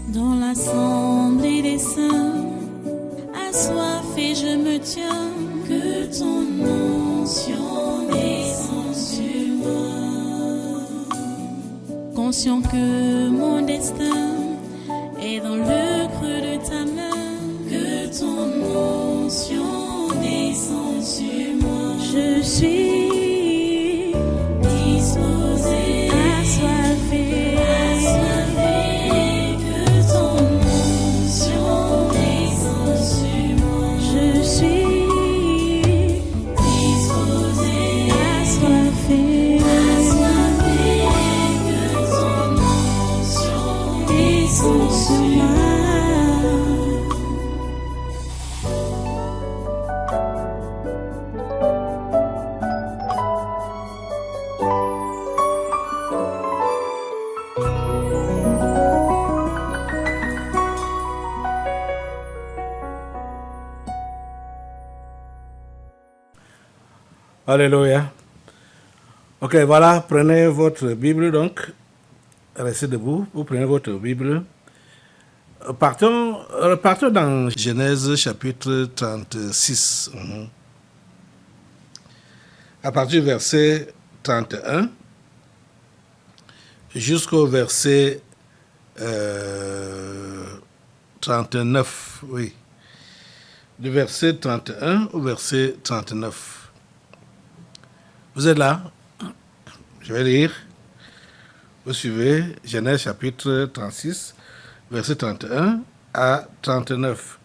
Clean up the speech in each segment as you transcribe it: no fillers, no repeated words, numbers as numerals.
Dans l'assemblée des saints, assoiffé je me tiens, que ton onction descende sur moi. Conscient que mon destin est dans le creux de ta main, que ton onction descende sur moi. Je suis disposé, assoiffé, que ton onction descende sur moi. Je suis disposé, assoiffé, que ton onction descende sur moi. Alléluia. Ok, voilà, prenez votre Bible donc. Restez debout, vous prenez votre Bible. Partons dans Genèse chapitre 36. À partir du verset 31 jusqu'au verset 39. Oui. Du verset 31 au verset 39. Vous êtes là? Je vais lire. Vous suivez Genèse chapitre 36, verset 31 à 39.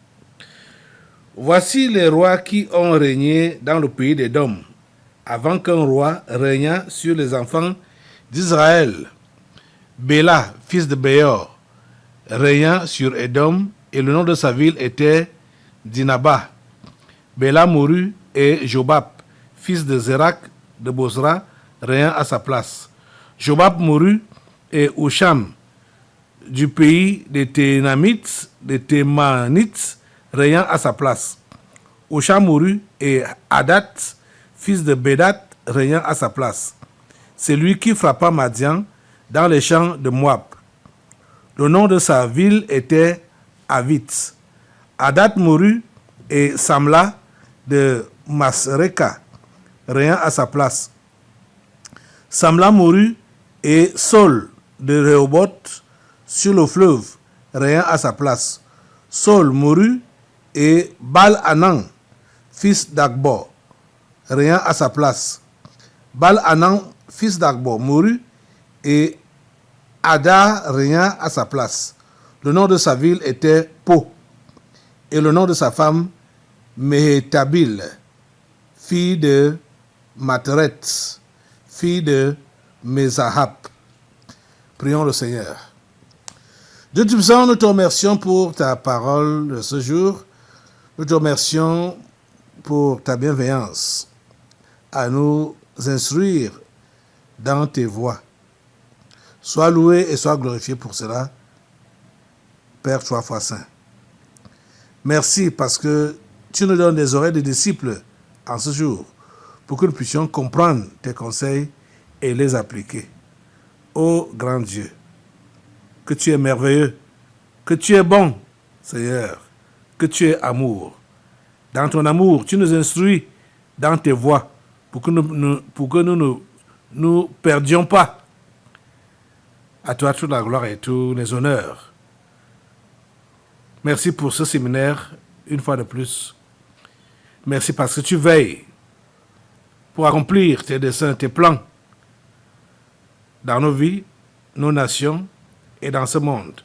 Voici les rois qui ont régné dans le pays d'Édom, avant qu'un roi régnât sur les enfants d'Israël. Béla, fils de Béor, régna sur Édom, et le nom de sa ville était Dinaba. Béla mourut, et Jobab, fils de Zérak, de Bosra, régna à sa place. Jobab mourut, et Husham, du pays des Thénamites, des Thémanites, régna à sa place. Husham mourut, et Hadad, fils de Bédat, régna à sa place. C'est lui qui frappa Madian dans les champs de Moab. Le nom de sa ville était Avit. Hadad mourut, et Samla de Masreka régna à sa place. Samla mourut, et Saul de Rehoboth sur le fleuve régna à sa place. Saul mourut, et Baal-Hanan, fils d'Akbor, régna à sa place. Baal-Hanan, fils d'Akbor, mourut, et Ada régna à sa place. Le nom de sa ville était Po, et le nom de sa femme Mehétabile, fille de Materet, fille de Mezahab. Prions le Seigneur. Dieu Tout-Puissant, nous te remercions pour ta parole de ce jour. Nous te remercions pour ta bienveillance à nous instruire dans tes voies. Sois loué et sois glorifié pour cela, Père 3 fois Saint. Merci parce que tu nous donnes des oreilles de disciples en ce jour pour que nous puissions comprendre tes conseils et les appliquer. Ô grand Dieu, que tu es merveilleux, que tu es bon, Seigneur, que tu es amour. Dans ton amour, tu nous instruis dans tes voies pour que nous ne nous perdions pas. À toi toute la gloire et tous les honneurs. Merci pour ce séminaire, une fois de plus. Merci parce que tu veilles pour accomplir tes desseins, tes plans dans nos vies, nos nations et dans ce monde.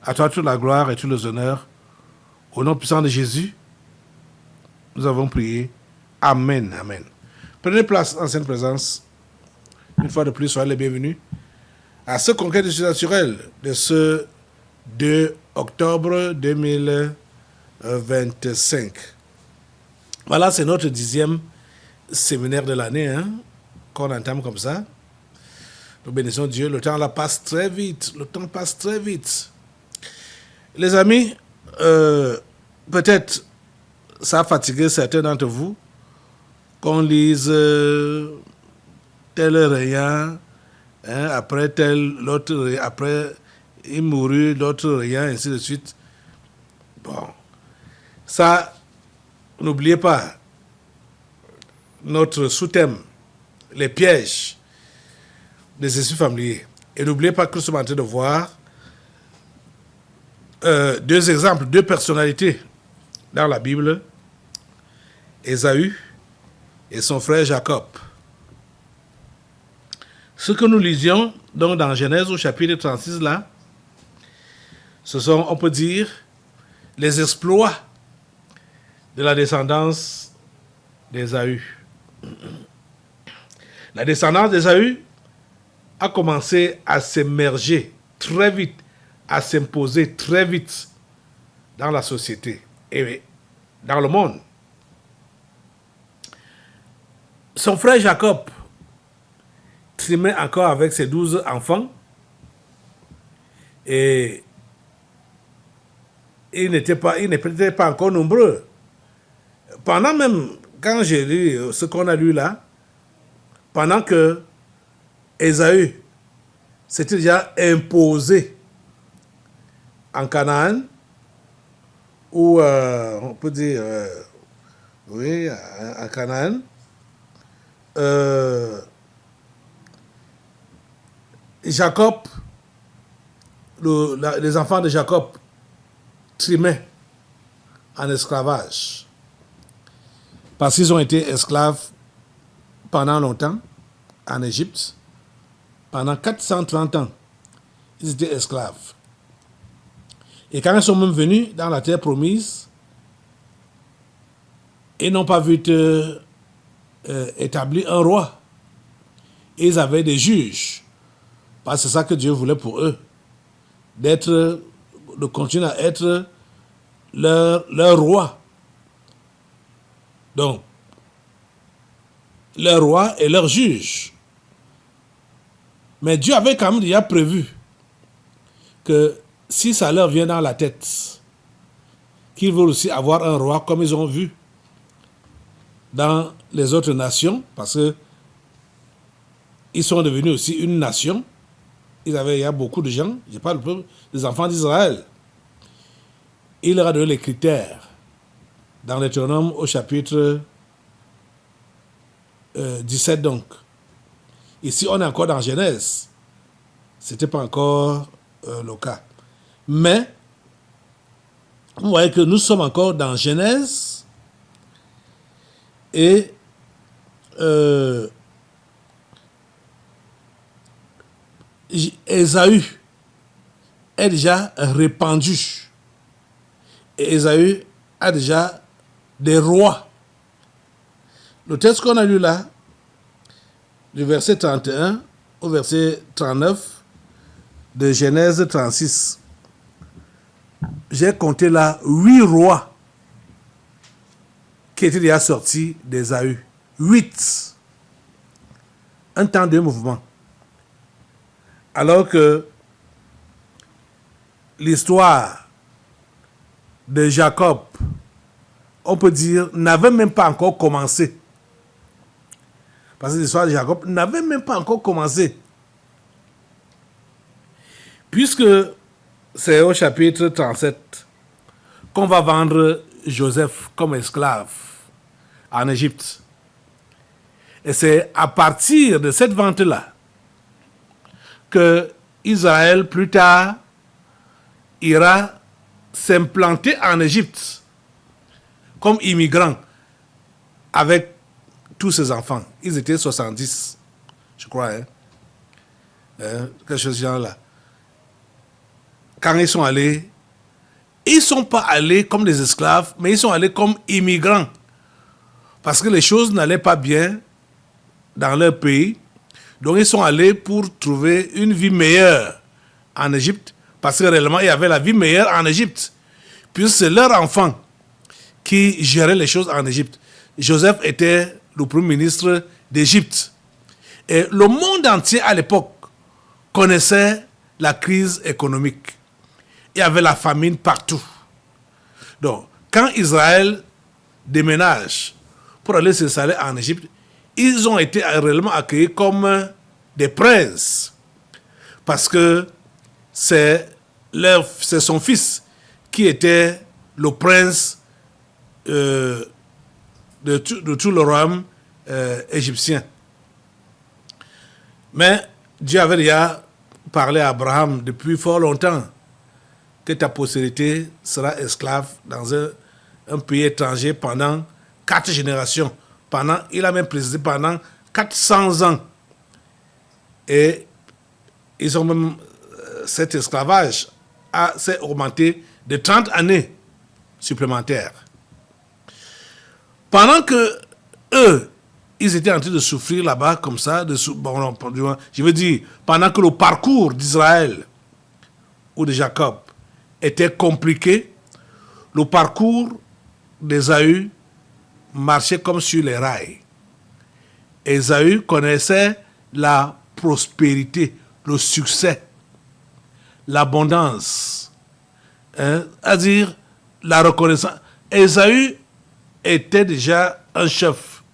À toi toute la gloire et tous les honneurs. Au nom puissant de Jésus, nous avons prié. Amen, amen. Prenez place en sainte présence. Une fois de plus, soyez les bienvenus à ce congrès du surnaturel de ce 2 octobre 2025. Voilà, c'est notre 10e séminaire de l'année qu'on entame comme ça. Nous bénissons Dieu. Le temps là passe très vite. Le temps passe très vite. Les amis, peut-être ça a fatigué certains d'entre vous qu'on lise tel rayon, après tel, l'autre, après il mourut, l'autre rien, ainsi de suite. Bon, ça, n'oubliez pas notre sous-thème, les pièges des esprits familiers. Et n'oubliez pas que nous sommes en train de voir deux exemples, deux personnalités dans la Bible, Ésaü et son frère Jacob. Ce que nous lisions donc dans Genèse au chapitre 36 là, ce sont, on peut dire, les exploits de la descendance d'Ésaü. La descendance d'Ésaü a commencé à s'émerger très vite, à s'imposer très vite dans la société et dans le monde. Son frère Jacob trimait encore avec ses 12 enfants et ils n'étaient pas encore nombreux. Pendant même, quand j'ai lu ce qu'on a lu là, pendant que Ésaü s'était déjà imposé en Canaan, ou on peut dire, oui, en Canaan, Jacob, les enfants de Jacob trimaient en esclavage parce qu'ils ont été esclaves pendant longtemps en Égypte. Pendant 430 ans, ils étaient esclaves. Et quand ils sont même venus dans la terre promise, ils n'ont pas vu établir un roi. Ils avaient des juges. Parce que c'est ça que Dieu voulait pour eux. De continuer à être leur roi. Donc, leur roi et leur juge. Mais Dieu avait quand même déjà prévu que si ça leur vient dans la tête, qu'ils veulent aussi avoir un roi comme ils ont vu dans les autres nations, parce que ils sont devenus aussi une nation. Il y a beaucoup de gens, je parle des enfants d'Israël. Il leur a donné les critères dans Deutéronome au chapitre 17 donc. Ici, on est encore dans Genèse. Ce n'était pas encore le cas. Mais, vous voyez que nous sommes encore dans Genèse et Ésaü est déjà répandu. Et Ésaü a déjà des rois. Le texte qu'on a lu là, du verset 31 au verset 39 de Genèse 36, j'ai compté là 8 rois qui étaient déjà sortis d'Ésaü. 8. Un temps de mouvement. Alors que l'histoire de Jacob, on peut dire, n'avait même pas encore commencé. Parce que l'histoire de Jacob n'avait même pas encore commencé. Puisque c'est au chapitre 37 qu'on va vendre Joseph comme esclave en Égypte. Et c'est à partir de cette vente-là que Israël, plus tard, ira s'implanter en Égypte comme immigrant avec tous ses enfants. Ils étaient 70, je crois. Quelque chose de genre là. Quand ils sont allés, ils ne sont pas allés comme des esclaves, mais ils sont allés comme immigrants. Parce que les choses n'allaient pas bien dans leur pays. Donc ils sont allés pour trouver une vie meilleure en Égypte. Parce que réellement, il y avait la vie meilleure en Égypte. Puisque c'est leur enfant qui gérait les choses en Égypte. Joseph était le premier ministre d'Égypte. Et le monde entier à l'époque connaissait la crise économique. Il y avait la famine partout. Donc, quand Israël déménage pour aller s'installer en Égypte, ils ont été réellement accueillis comme des princes. Parce que c'est son fils qui était le prince de tout le royaume égyptien. Mais Dieu avait déjà parlé à Abraham depuis fort longtemps que ta postérité sera esclave dans un pays étranger pendant 4 générations. Il a même précisé pendant 400 ans. Et ils ont même, cet esclavage s'est augmenté de 30 années supplémentaires. Pendant que eux, ils étaient en train de souffrir là-bas comme ça, je veux dire, pendant que le parcours d'Israël ou de Jacob était compliqué, le parcours d'Ésaü marchait comme sur les rails. Ésaü connaissait la prospérité, le succès, l'abondance, c'est-à-dire la reconnaissance. Ésaü était déjà un chef,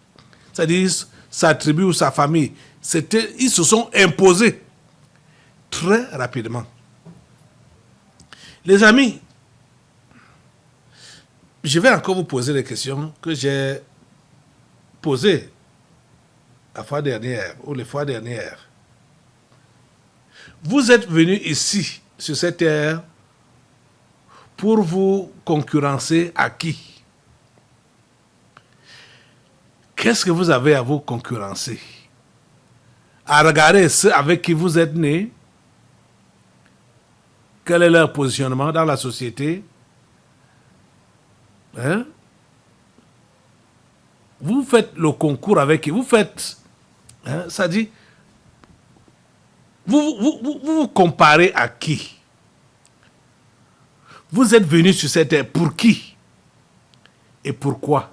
c'est-à-dire sa tribu ou sa famille. Ils se sont imposés très rapidement. Les amis, je vais encore vous poser les questions que j'ai posées la fois dernière ou les fois dernières. Vous êtes venus ici, sur cette terre, pour vous concurrencer à qui? Qu'est-ce que vous avez à vous concurrencer? À regarder ceux avec qui vous êtes nés, quel est leur positionnement dans la société? Vous faites le concours avec qui? Vous faites, ça dit, vous comparez à qui? Vous êtes venus sur cette terre pour qui? Et pourquoi?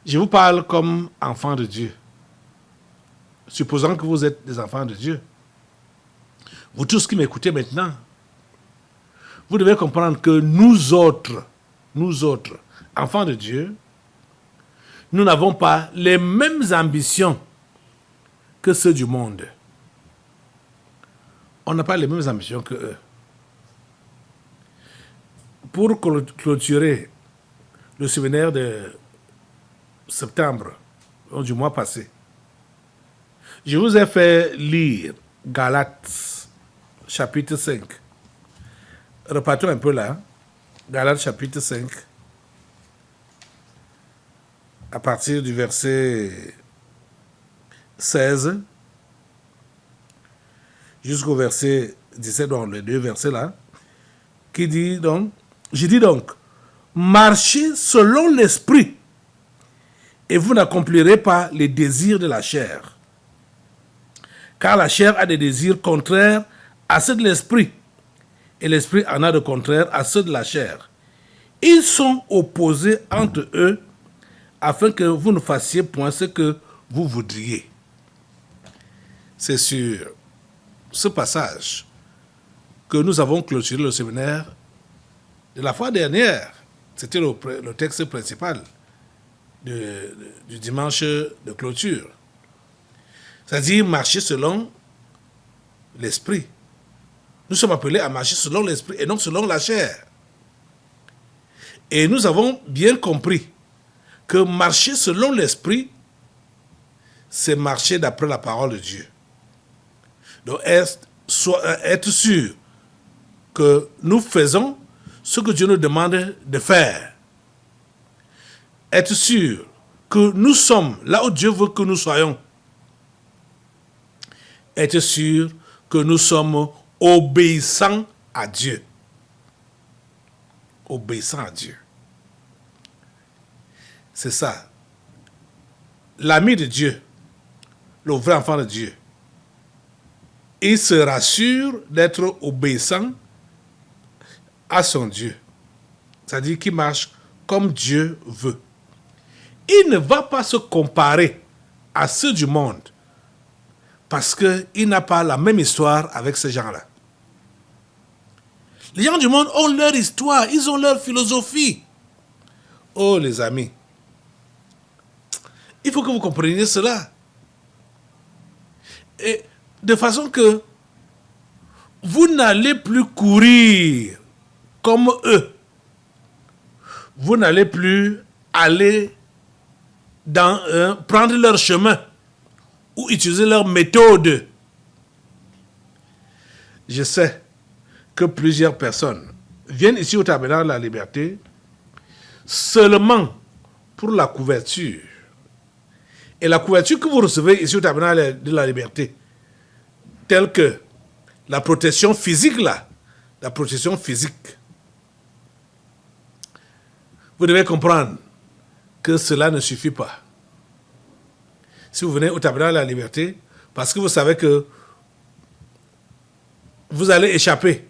Je vous parle comme enfant de Dieu. Supposons que vous êtes des enfants de Dieu. Vous tous qui m'écoutez maintenant, vous devez comprendre que nous autres, enfants de Dieu, nous n'avons pas les mêmes ambitions que ceux du monde. On n'a pas les mêmes ambitions que eux. Pour clôturer le séminaire de septembre, du mois passé, je vous ai fait lire Galates, chapitre 5. Repartons un peu là. Galates, chapitre 5. À partir du verset 16 jusqu'au verset 17, donc les 2 versets là, qui dit donc, je dis donc, marchez selon l'esprit et vous n'accomplirez pas les désirs de la chair. Car la chair a des désirs contraires à ceux de l'esprit, et l'esprit en a de contraires à ceux de la chair. Ils sont opposés entre eux, afin que vous ne fassiez point ce que vous voudriez. C'est sur ce passage que nous avons clôturé le séminaire de la fois dernière. C'était le texte principal du dimanche de clôture. C'est-à-dire marcher selon l'esprit. Nous sommes appelés à marcher selon l'esprit et non selon la chair. Et nous avons bien compris que marcher selon l'esprit, c'est marcher d'après la parole de Dieu. Donc être sûr que nous faisons ce que Dieu nous demande de faire. Être sûr que nous sommes là où Dieu veut que nous soyons. Être sûr que nous sommes obéissants à Dieu. Obéissants à Dieu. C'est ça. L'ami de Dieu, le vrai enfant de Dieu, il se rassure d'être obéissant à son Dieu. C'est-à-dire qu'il marche comme Dieu veut. Il ne va pas se comparer à ceux du monde parce qu'il n'a pas la même histoire avec ces gens-là. Les gens du monde ont leur histoire, ils ont leur philosophie. Oh les amis, il faut que vous compreniez cela. Et de façon que vous n'allez plus courir comme eux. Vous n'allez plus aller prendre leur chemin ou utiliser leur méthode. Je sais que plusieurs personnes viennent ici au Tabernacle de la Liberté seulement pour la couverture. Et la couverture que vous recevez ici au Tabernacle de la Liberté, telle que la protection physique la protection physique, vous devez comprendre que cela ne suffit pas. Si vous venez au Tabernacle de la Liberté, parce que vous savez que vous allez échapper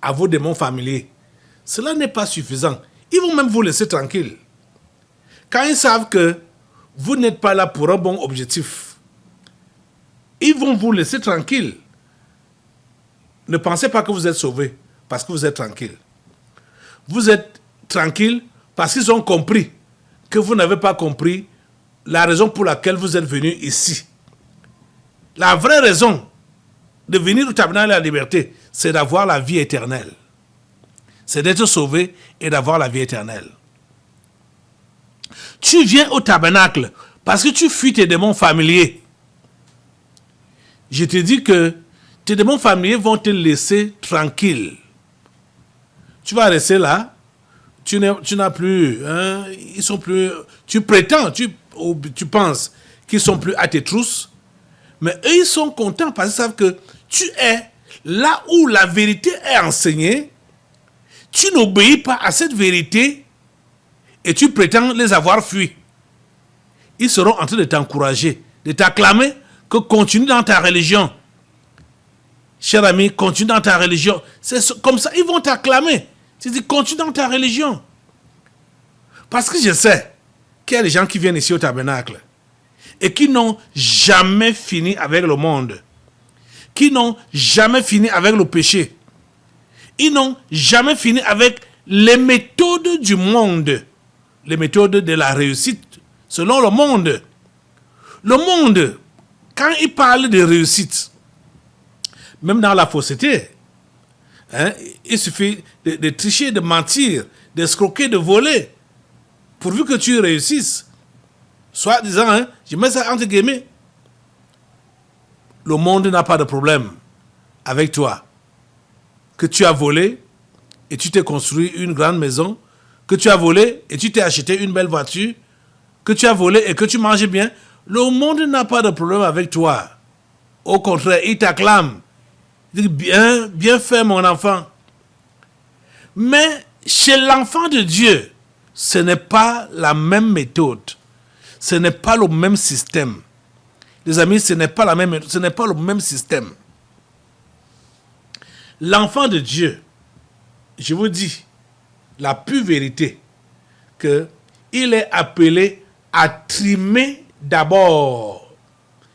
à vos démons familiers, cela n'est pas suffisant. Ils vont même vous laisser tranquille. Quand ils savent que vous n'êtes pas là pour un bon objectif, ils vont vous laisser tranquille. Ne pensez pas que vous êtes sauvé parce que vous êtes tranquille. Vous êtes tranquille parce qu'ils ont compris que vous n'avez pas compris la raison pour laquelle vous êtes venu ici. La vraie raison de venir au Tabernacle de la Liberté, c'est d'avoir la vie éternelle. C'est d'être sauvé et d'avoir la vie éternelle. Tu viens au tabernacle parce que tu fuis tes démons familiers. Je te dis que tes démons familiers vont te laisser tranquille. Tu vas rester là. Tu n'as plus, ils sont plus, tu prétends, tu penses qu'ils sont plus à tes trousses, mais eux ils sont contents parce qu'ils savent que tu es là où la vérité est enseignée, tu n'obéis pas à cette vérité et tu prétends les avoir fuis. Ils seront en train de t'encourager, de t'acclamer que continue dans ta religion. Cher ami, continue dans ta religion. C'est comme ça, ils vont t'acclamer. Tu dis, continue dans ta religion. Parce que je sais qu'il y a des gens qui viennent ici au tabernacle et qui n'ont jamais fini avec le monde, qui n'ont jamais fini avec le péché, ils n'ont jamais fini avec les méthodes du monde, les méthodes de la réussite selon le monde. Le monde, quand il parle de réussite, même dans la fausseté, il suffit de tricher, de mentir, d'escroquer, de voler, pourvu que tu réussisses. Soit disant, je mets ça entre guillemets, le monde n'a pas de problème avec toi. Que tu as volé et tu t'es construit une grande maison, que tu as volé et tu t'es acheté une belle voiture, que tu as volé et que tu manges bien, le monde n'a pas de problème avec toi. Au contraire, il t'acclame. Il dit, bien fait mon enfant. Mais chez l'enfant de Dieu, ce n'est pas la même méthode. Ce n'est pas le même système. Les amis, ce n'est pas la même méthode, ce n'est pas le même système. L'enfant de Dieu, je vous dis la pure vérité, qu'il est appelé à trimer d'abord.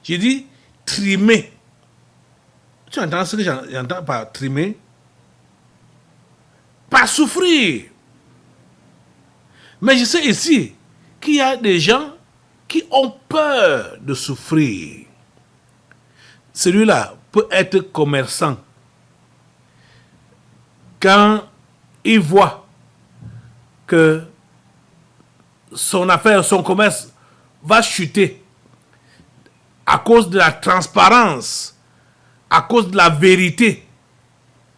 J'ai dit trimer. Tu entends ce que j'entends par trimer? Pas souffrir. Mais je sais ici qu'il y a des gens qui ont peur de souffrir. Celui-là peut être commerçant. Quand il voit que son affaire, son commerce va chuter à cause de la transparence, à cause de la vérité,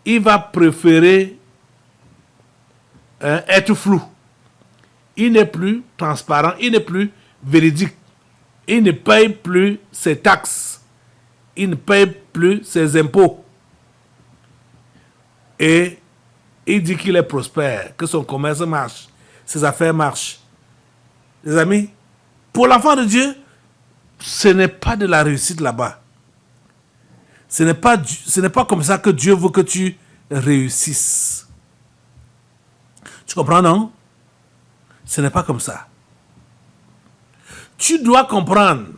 il va préférer être flou. Il n'est plus transparent, il n'est plus véridique. Il ne paye plus ses taxes. Il ne paye plus ses impôts. Et il dit qu'il est prospère, que son commerce marche, ses affaires marchent. Les amis, pour l'enfant de Dieu, ce n'est pas de la réussite là-bas. Ce n'est pas comme ça que Dieu veut que tu réussisses. Tu comprends, non? Ce n'est pas comme ça. Tu dois comprendre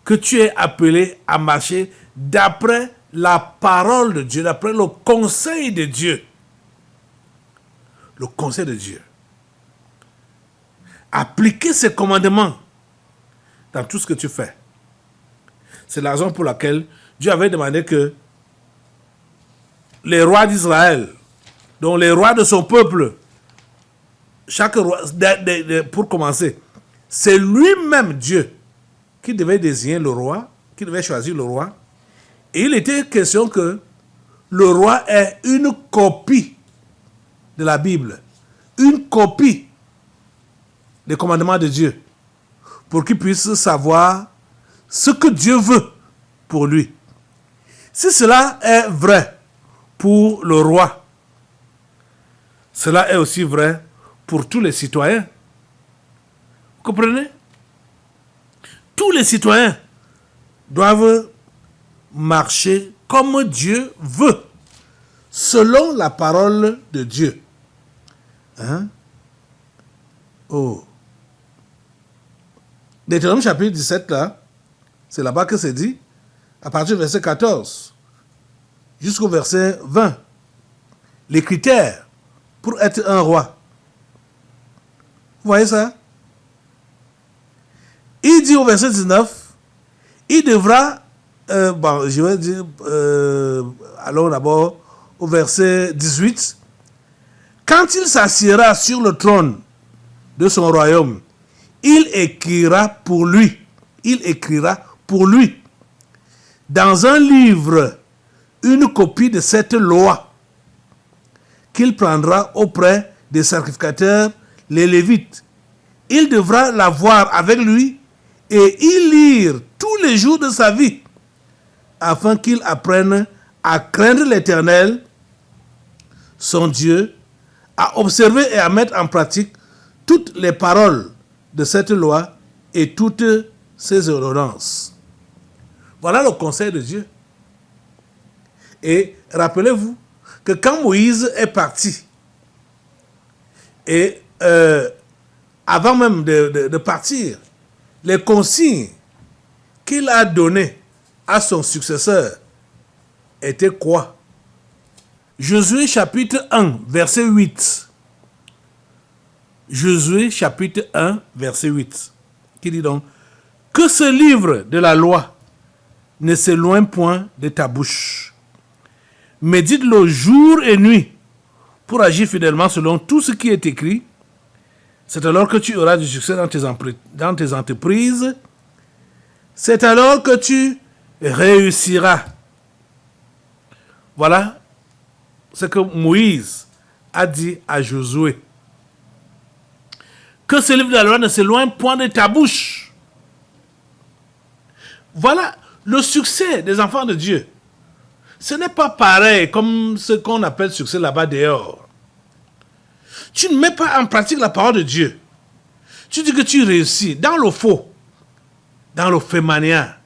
que tu es appelé à marcher d'après la parole de Dieu, d'après le conseil de Dieu. Le conseil de Dieu. Appliquer ses commandements dans tout ce que tu fais. C'est la raison pour laquelle Dieu avait demandé que les rois d'Israël, donc les rois de son peuple, chaque roi, pour commencer, c'est lui-même Dieu qui devait désigner le roi, qui devait choisir le roi. Et il était question que le roi est une copie de la Bible, une copie des commandements de Dieu, pour qu'il puisse savoir ce que Dieu veut pour lui. Si cela est vrai pour le roi, cela est aussi vrai pour tous les citoyens. Vous comprenez? Tous les citoyens doivent marcher comme Dieu veut, selon la parole de Dieu. Hein? Oh. Deutéronome chapitre 17, là, c'est là-bas que c'est dit, à partir du verset 14 jusqu'au verset 20, les critères pour être un roi. Vous voyez ça? Il dit au verset 19, il devra, je vais dire, allons d'abord au verset 18, quand il s'assiera sur le trône de son royaume, il écrira pour lui dans un livre une copie de cette loi qu'il prendra auprès des sacrificateurs, les Lévites. Il devra la voir avec lui et y lire tous les jours de sa vie, afin qu'il apprenne à craindre l'Éternel, son Dieu, à observer et à mettre en pratique toutes les paroles de cette loi et toutes ses ordonnances. Voilà le conseil de Dieu. Et rappelez-vous que quand Moïse est parti, et avant même de partir, les consignes qu'il a données à son successeur étaient quoi? Josué chapitre 1, verset 8. Josué chapitre 1, verset 8. Qui dit donc, que ce livre de la loi ne s'éloigne point de ta bouche. Médite-le jour et nuit pour agir fidèlement selon tout ce qui est écrit. C'est alors que tu auras du succès dans tes entreprises. C'est alors que tu réussiras. Voilà ce que Moïse a dit à Josué. Que ce livre de la loi ne s'éloigne point de ta bouche. Voilà le succès des enfants de Dieu. Ce n'est pas pareil comme ce qu'on appelle succès là-bas dehors. Tu ne mets pas en pratique la parole de Dieu. Tu dis que tu réussis dans le faux, dans le fémania.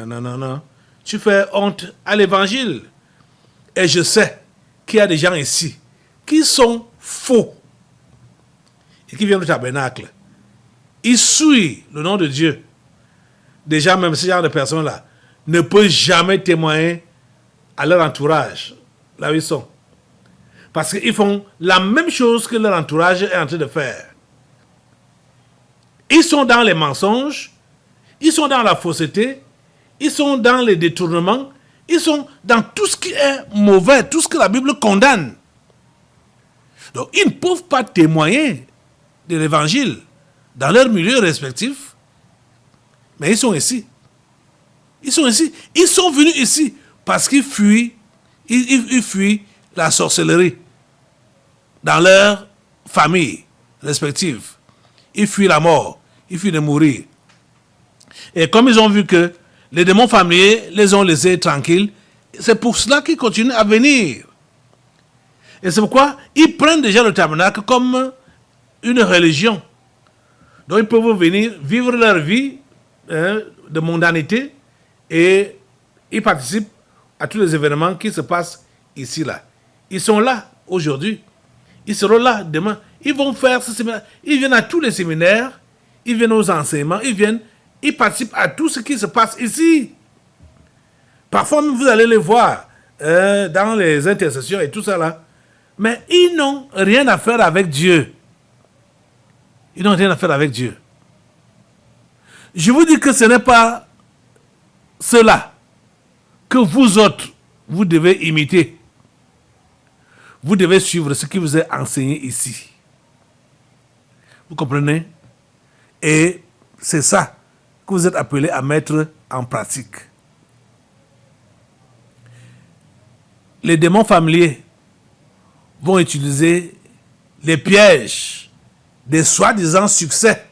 Non. Tu fais honte à l'évangile. Et je sais qu'il y a des gens ici qui sont faux et qui viennent du tabernacle. Ils souillent le nom de Dieu. Déjà, même ce genre de personnes-là ne peuvent jamais témoigner à leur entourage, là où ils sont. Parce qu'ils font la même chose que leur entourage est en train de faire. Ils sont dans les mensonges, ils sont dans la fausseté, ils sont dans les détournements, ils sont dans tout ce qui est mauvais, tout ce que la Bible condamne. Donc, ils ne peuvent pas témoigner de l'évangile dans leur milieu respectif, mais ils sont ici. Ils sont ici. Ils sont venus ici parce qu'ils fuient, ils fuient la sorcellerie dans leur famille respective. Ils fuient la mort. Ils fuient de mourir. Et comme ils ont vu que les démons familiers les ont laissés tranquilles, c'est pour cela qu'ils continuent à venir. Et c'est pourquoi ils prennent déjà le tabernacle comme une religion. Donc ils peuvent venir vivre leur vie de mondanité et ils participent à tous les événements qui se passent ici, là. Ils sont là aujourd'hui. Ils seront là demain. Ils vont faire ce séminaire. Ils viennent à tous les séminaires. Ils viennent aux enseignements. Ils participent à tout ce qui se passe ici. Parfois, vous allez les voir dans les intercessions et tout ça là. Mais ils n'ont rien à faire avec Dieu. Ils n'ont rien à faire avec Dieu. Je vous dis que ce n'est pas cela que vous autres, vous devez imiter. Vous devez suivre ce qui vous est enseigné ici. Vous comprenez? Et c'est ça que vous êtes appelés à mettre en pratique. Les démons familiers vont utiliser les pièges des soi-disant succès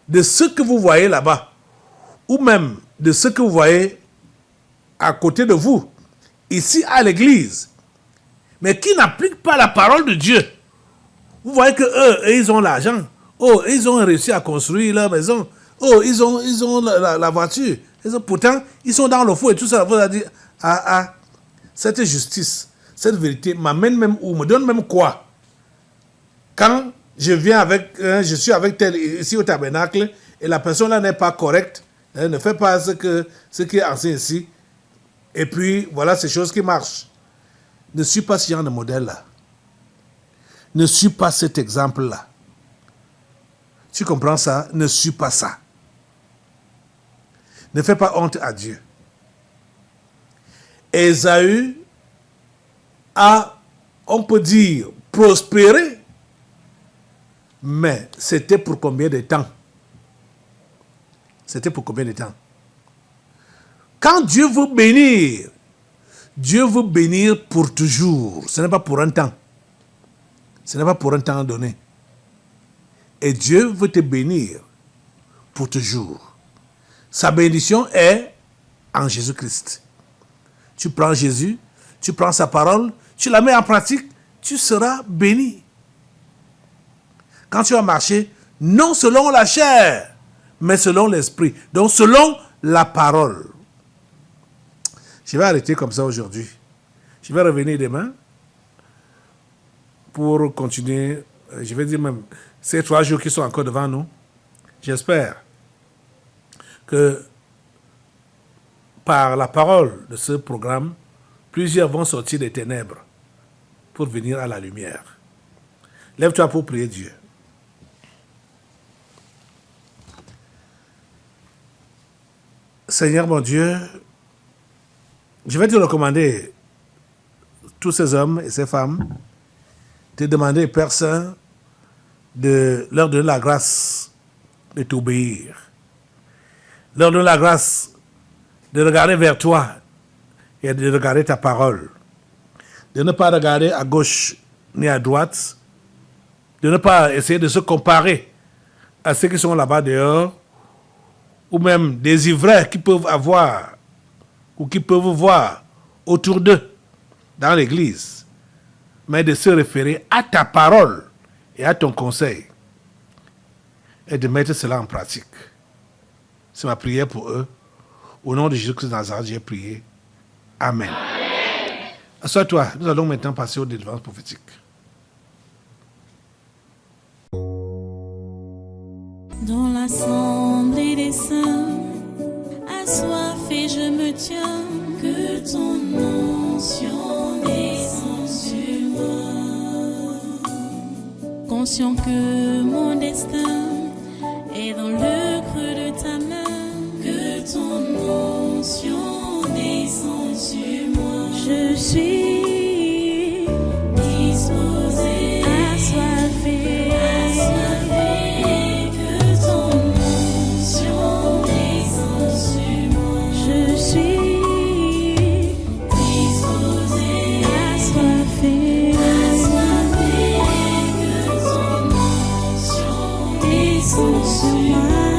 de ce que vous voyez là-bas, ou même de ce que vous voyez à côté de vous, ici à l'église, mais qui n'appliquent pas la parole de Dieu. Vous voyez que eux, ils ont l'argent. Oh, ils ont réussi à construire leur maison. Oh, ils ont la voiture. Pourtant, ils sont dans le feu et tout ça. Vous allez dire, cette justice, cette vérité m'amène même où, me donne même quoi? Quand je suis avec tel ici au tabernacle et la personne là n'est pas correcte, elle ne fait pas ce qui est enseigné ici, et puis voilà ces choses qui marchent. Ne suis pas ce genre de modèle-là. Ne suis pas cet exemple-là. Tu comprends ça? Ne suis pas ça. Ne fais pas honte à Dieu. Ésaü a, on peut dire, prospéré, mais c'était pour combien de temps? C'était pour combien de temps? Quand Dieu veut bénir pour toujours. Ce n'est pas pour un temps. Ce n'est pas pour un temps donné. Et Dieu veut te bénir pour toujours. Sa bénédiction est en Jésus-Christ. Tu prends Jésus, tu prends sa parole, tu la mets en pratique, tu seras béni. Quand tu vas marcher, non selon la chair, mais selon l'esprit. Donc selon la parole. Je vais arrêter comme ça aujourd'hui. Je vais revenir demain pour continuer. Je vais dire même ces 3 jours qui sont encore devant nous. J'espère que par la parole de ce programme, plusieurs vont sortir des ténèbres pour venir à la lumière. Lève-toi pour prier Dieu. Seigneur mon Dieu, je vais te recommander tous ces hommes et ces femmes, te demander, Père Saint, de leur donner la grâce de t'obéir. Leur donner la grâce de regarder vers toi et de regarder ta parole. De ne pas regarder à gauche ni à droite. De ne pas essayer de se comparer à ceux qui sont là-bas dehors, ou même des ivraies qui peuvent avoir ou qui peuvent voir autour d'eux dans l'église, mais de se référer à ta parole et à ton conseil et de mettre cela en pratique. C'est ma prière pour eux. Au nom de Jésus-Christ de Nazareth, j'ai prié. Amen. Assois-toi, nous allons maintenant passer aux délivrances prophétiques. Dans l'assemblée des saints, assoiffé je me tiens, que ton onction descende sur moi. Conscient que mon destin est dans le creux de ta main, que ton onction descende sur moi. Je suis disposé, assoiffé, que ton onction descende sur moi. Je suis disposé, assoiffé, que ton onction descende sur moi.